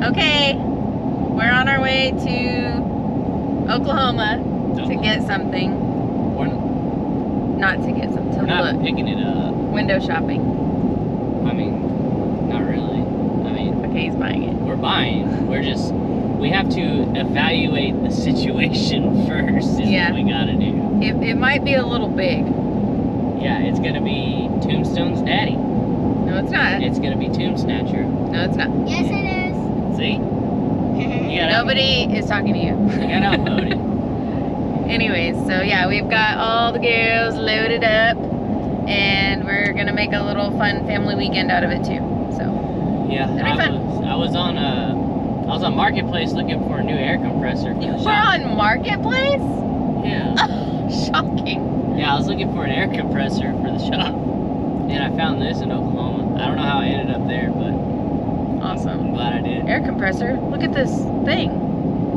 Okay, we're on our way to Oklahoma to get something. Not to get something, to we're not look. picking it up. Window shopping. I mean, not really. I mean, Okay, he's buying it. we're buying. We have to evaluate the situation first. Is Yeah. what we gotta do. It might be a little big. Yeah, it's gonna be Tombstone's daddy. No, it's not. It's gonna be Tomb Snatcher. No, it's not. Yes, it is. See? You got Nobody is talking to you. You got outvoted. Anyways, so yeah, we've got all the girls loaded up, and we're gonna make a little fun family weekend out of it too. So Yeah, I was on Marketplace looking for a new air compressor for the we're shop. on Marketplace. Yeah. Shocking. Yeah, I was looking for an air compressor for the shop, and I found this in Oklahoma. I don't know how I ended up there, but Awesome. I'm glad I did. Air compressor. Look at this thing.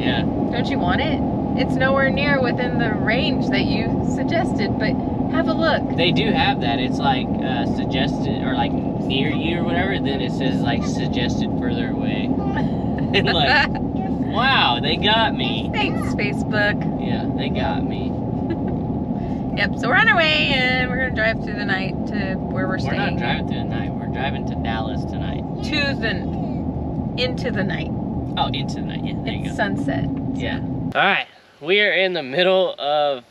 Yeah. Don't you want it? It's nowhere near within the range that you suggested, but have a look. They do have that. It's like suggested or like near you or whatever. Then it says like suggested further away. And like, wow, they got me. Thanks, Facebook. Yeah, they got me. Yep, so we're on our way, and we're gonna drive through the night to where we're We're not staying. driving through the night. We're driving to Dallas tonight. Into the night. Oh, into the night. Yeah, there you It's go. sunset. Yeah. All right, we are in the middle of,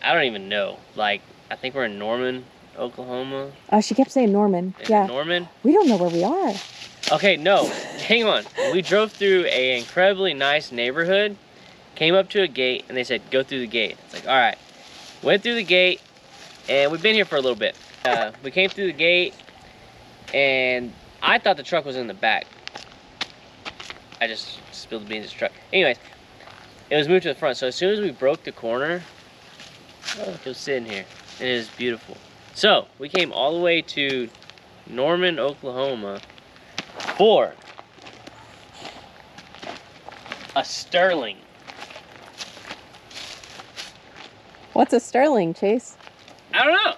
I don't even know. Like, I think we're in Norman, Oklahoma. She kept saying Norman. Is Yeah. it Norman? We don't know where we are. Okay, no, hang on. We drove through an incredibly nice neighborhood, came up to a gate, and they said, go through the gate. It's like, all right. Went through the gate, and we've been here for a little bit. We came through the gate, and I thought the truck was in the back. I just spilled the beans in the truck. Anyways, it was moved to the front. So as soon as we broke the corner, it was sitting here. And it is beautiful. So we came all the way to Norman, Oklahoma for a Sterling. What's a Sterling, Chase? I don't know.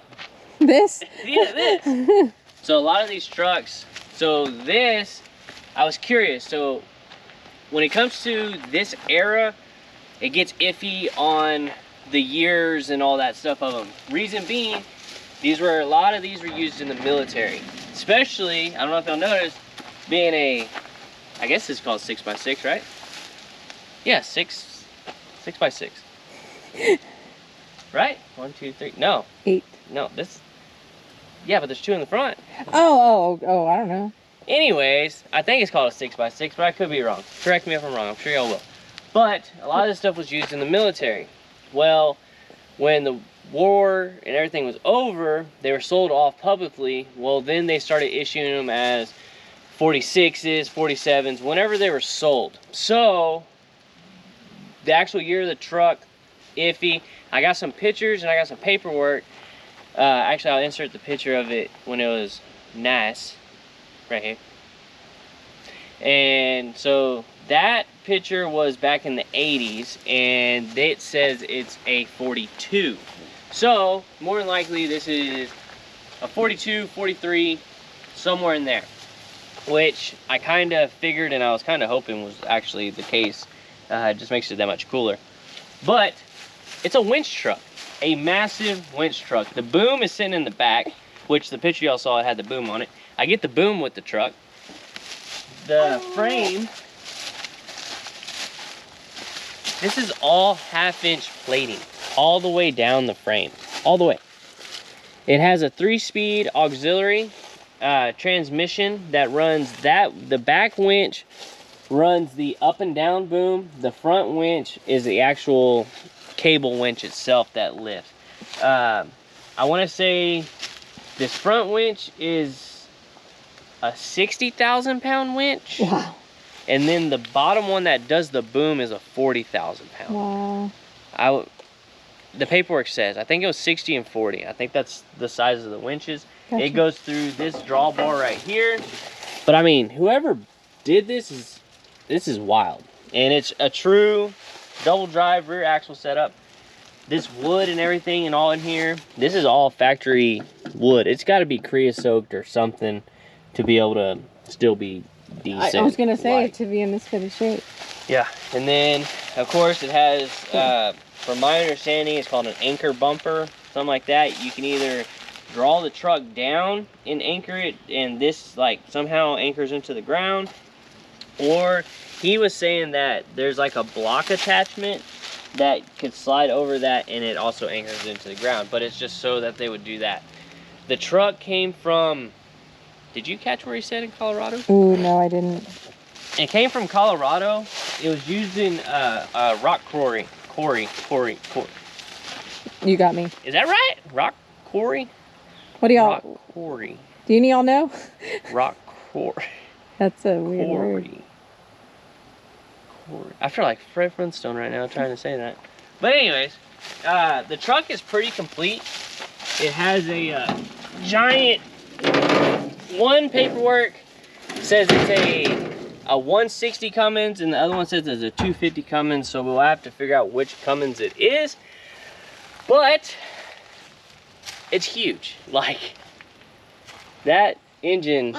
This? Yeah, this. So a lot of these trucks, so this, I was curious. So when it comes to this era, it gets iffy on the years and all that stuff of them. Reason being, a lot of these were used in the military. Especially, I don't know if you'll notice, being a, I guess it's called 6x6, right? Yeah, 6x6. Right? 1, 2, 3, no. 8. No, this, yeah, but there's 2 in the front. Oh, I don't know. Anyways, I think it's called a 6x6, but I could be wrong. Correct me if I'm wrong, I'm sure y'all will. But a lot of this stuff was used in the military. Well, when the war and everything was over, they were sold off publicly. Well, then they started issuing them as 46s, 47s, whenever they were sold. So, the actual year of the truck, iffy. I got some pictures and I got some paperwork. Actually, I'll insert the picture of it when it was nice. Right here. And so that picture was back in the 80s, and it says it's a 42. So more than likely this is a 42, 43, somewhere in there, which I kind of figured and I was kind of hoping was actually the case. It just makes it that much cooler. But it's a winch truck, a massive winch truck. The boom is sitting in the back, which the picture y'all saw, it had the boom on it. I get the boom with the truck. The frame, this is all 1/2-inch plating, all the way down the frame, all the way. It has a 3-speed auxiliary transmission that runs the back winch runs the up and down boom. The front winch is the actual cable winch itself that lifts. I want to say this front winch is a 60,000 pound winch. Wow. And then the bottom one that does the boom is a 40,000 pound. Wow. The paperwork says, I think it was 60 and 40. I think that's the size of the winches. Gotcha. It goes through this drawbar right here. But I mean, whoever did this is wild. And it's a true double drive rear axle setup. This wood and everything and all in here, this is all factory wood. It's got to be creosote or something to be able to still be decent. I was gonna say light. to be in this good of shape. Yeah, and then of course it has, from my understanding, it's called an anchor bumper, something like that. You can either draw the truck down and anchor it, and this like somehow anchors into the ground, or he was saying that there's like a block attachment that could slide over that and it also anchors into the ground, but it's just so that they would do that. The truck came from, did you catch where he said in Colorado? Ooh, no, I didn't. It came from Colorado. It was used in rock quarry. Cory. You got me. Is that right? Rock quarry? What do y'all? Rock quarry. Do any y'all know? Rock quarry. That's a weird word. Cory. I feel like Fred Flintstone right now trying to say that. But anyways, the truck is pretty complete. It has a giant one paperwork says it's a 160 Cummins and the other one says it's a 250 Cummins, so we'll have to figure out which Cummins it is. But it's huge. Like that engine.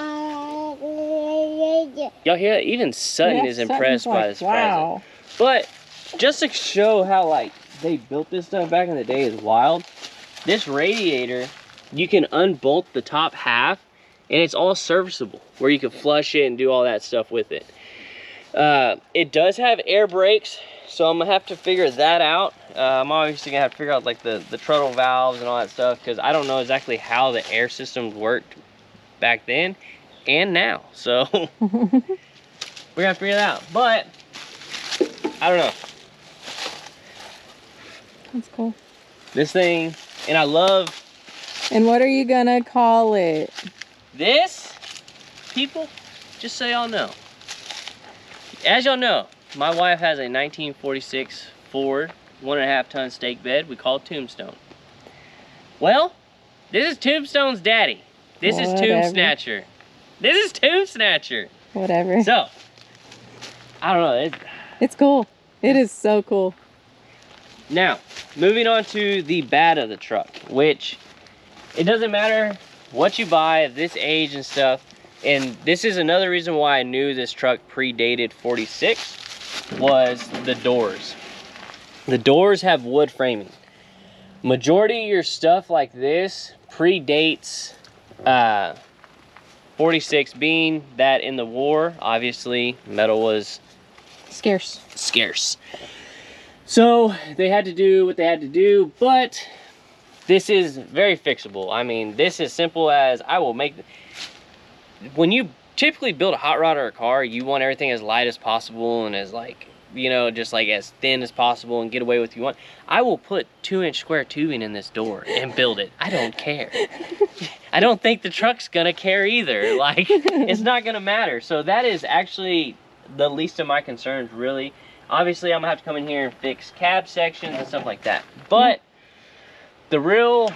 Y'all hear that? Even Sutton is impressed by this present. But just to show how like they built this stuff back in the day is wild. This radiator, you can unbolt the top half and it's all serviceable where you can flush it and do all that stuff with it. It does have air brakes, so I'm gonna have to figure that out. I'm obviously gonna have to figure out like the throttle valves and all that stuff because I don't know exactly how the air systems worked back then and now. So we're gonna figure it out. But I don't know. That's cool. This thing, and I love. And what are you gonna call it? This, people, just so y'all know. As y'all know, my wife has a 1946 Ford 1.5 ton stake bed. We call it Tombstone. Well, this is Tombstone's daddy. This is Tomb Snatcher. This is Tomb Snatcher. Whatever. So, I don't know. It's cool. It is so cool. Now, moving on to the bad of the truck, which it doesn't matter what you buy at this age and stuff. And this is another reason why I knew this truck predated 46 was the doors. The doors have wood framing. Majority of your stuff like this predates 46, being that in the war, obviously metal was scarce. So they had to do what they had to do, but this is very fixable. I mean, this is simple as I will make. When you typically build a hot rod or a car, you want everything as light as possible and as like, you know, just like as thin as possible and get away with what you want. I will put 2-inch square tubing in this door and build it. I don't care. I don't think the truck's gonna care either. Like, it's not gonna matter. So that is actually the least of my concerns, really. Obviously, I'm gonna have to come in here and fix cab sections and stuff like that. But the real...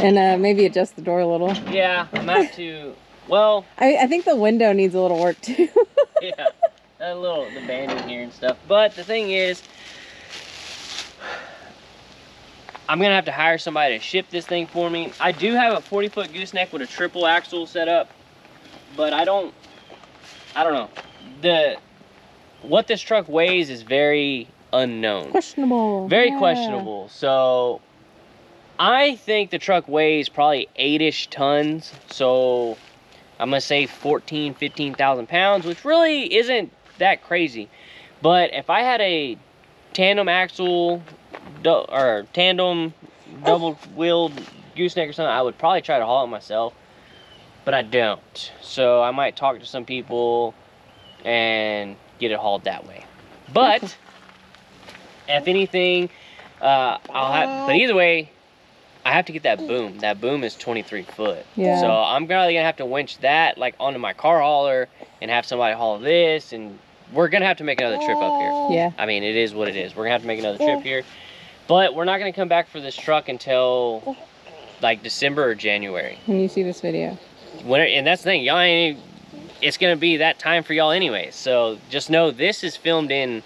And maybe adjust the door a little. Yeah, I'm gonna have to... Well... I think the window needs a little work, too. Yeah, a little, the banding here and stuff. But the thing is, I'm gonna have to hire somebody to ship this thing for me. I do have a 40-foot gooseneck with a triple axle set up, but I don't know. What this truck weighs is very unknown. Questionable. Very questionable. So I think the truck weighs probably 8-ish tons. So I'm gonna say 15,000 pounds, which really isn't that crazy. But if I had a tandem axle or tandem double-wheeled gooseneck or something, I would probably try to haul it myself. But I don't. So I might talk to some people and get it hauled that way. But if anything, but either way, I have to get that boom. That boom is 23 foot. Yeah. So I'm probably gonna have to winch that like onto my car hauler and have somebody haul this, and we're gonna have to make another trip up here. Yeah. I mean, it is what it is. We're gonna have to make another trip here. But we're not gonna come back for this truck until like December or January. When you see this video. And that's the thing, y'all ain't, it's gonna be that time for y'all anyway. So just know this is filmed in,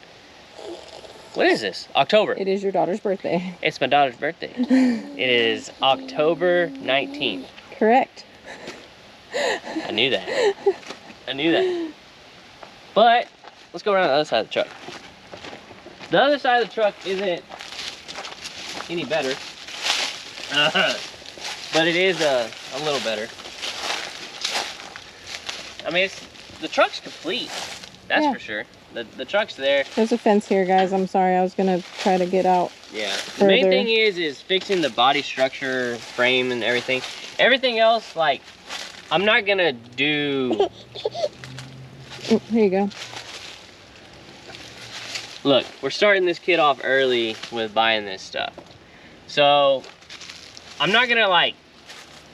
what is this? October. It is your daughter's birthday. It's my daughter's birthday. It is October 19th. correct. I knew that. I knew that. But let's go around the other side of the truck. The other side of the truck isn't any better, but it is a little better. I mean, the truck's complete. That's for sure. The truck's there. There's a fence here, guys. I'm sorry. I was gonna try to get out. Yeah. The main thing is fixing the body structure, frame, and everything. Everything else, like, I'm not gonna do. Oh, here you go. Look, we're starting this kid off early with buying this stuff. So, I'm not gonna like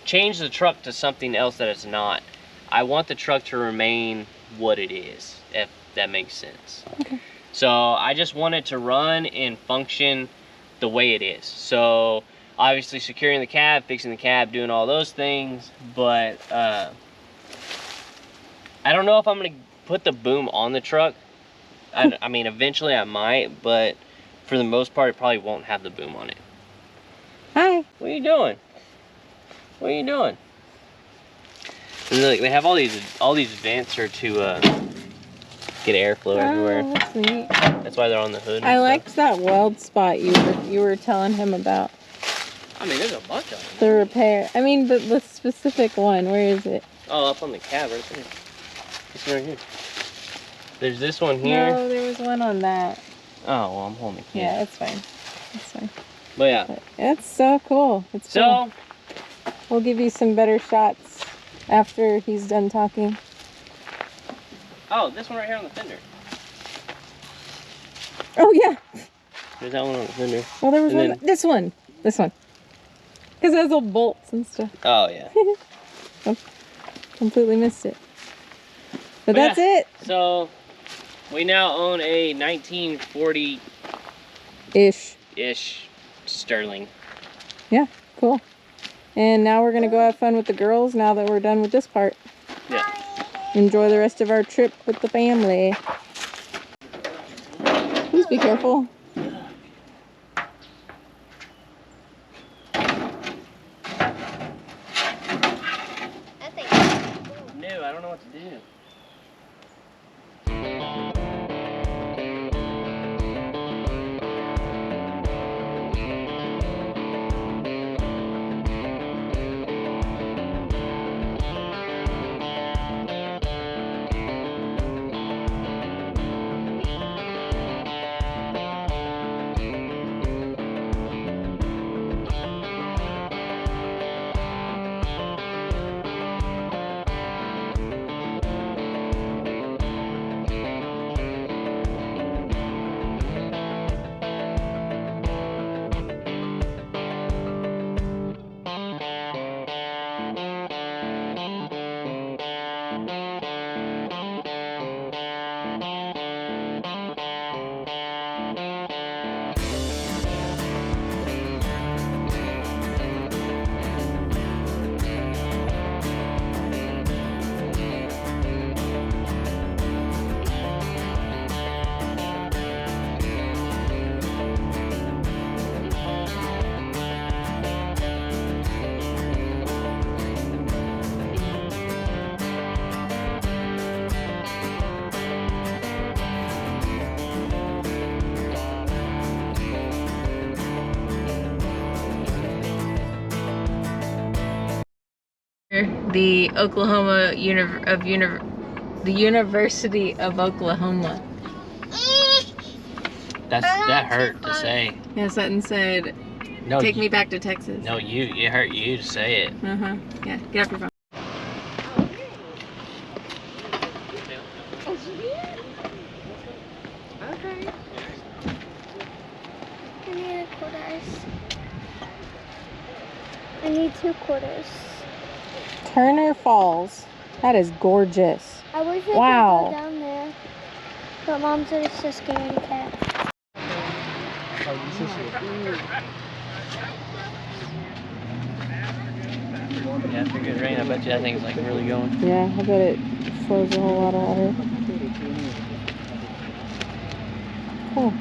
change the truck to something else that it's not. I want the truck to remain what it is, if that makes sense. Okay. So, I just want it to run and function the way it is. So, obviously securing the cab, fixing the cab, doing all those things, but I don't know if I'm gonna put the boom on the truck. I mean, eventually I might, but for the most part, it probably won't have the boom on it. Hi. What are you doing? What are you doing? And they have all these vents are to get airflow everywhere. Oh, that's neat. That's why they're on the hood. I liked that weld spot you were telling him about. I mean, there's a bunch of them. The repair. I mean, the specific one. Where is it? Oh, up on the cab right there. It's right here. There's this one here. No, there was one on that. Oh, well, I'm holding the cab. Yeah, it's fine. It's fine. But yeah. But it's so cool. It's cool. So, We'll give you some better shots after he's done talking. oh, this one right here on the fender. Oh, yeah. There's that one on the fender. Well, there was And one. This one. This one. Because it has all bolts and stuff. Oh, yeah. Oh, completely missed it. But But that's yeah. it. So, we now own a 1940-ish Ish. Sterling. Yeah, cool. And now we're going to go have fun with the girls now that we're done with this part. Yeah. Enjoy the rest of our trip with the family. Please be careful. No, I don't know what to do. The the University of Oklahoma. That hurt to say. Yeah, Sutton said, No, take me back to Texas. No, it hurt you to say it. Uh-huh. Yeah, get off your phone. Okay. I need quarters. I need 2 quarters. Turner Falls. That is gorgeous. I wish I Wow. could go down there. But Mom said it's just scaring the cat. Yeah, after good rain, I bet you that thing's like really going. Yeah, I bet it flows a whole lot of water. Cool.